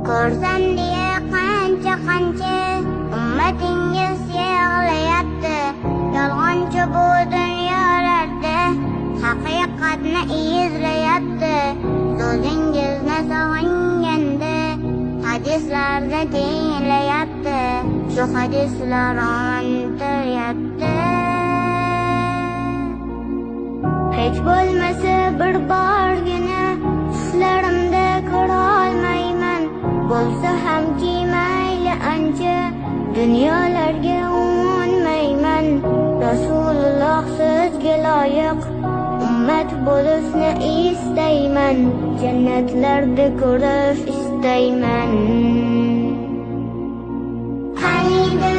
Ko'rsam diye qancha ummatingiz yig'layapti. Yolg'onchi bu dunyolarda haqiqatni izlayapti. So'zingizni sog'inganda hadislarni tinglayapti. Shu hadislar ontiryapti. Hech bo'lmasa bir borgina tuslarimda ko'rolmayman. Bo'lsa hamki mayli ancha dunyolarga umonmayman. Rasululloh sizga loyiq ummat bo'lishni istayman. Jannatlarda ko'rish istayman. Qaniydi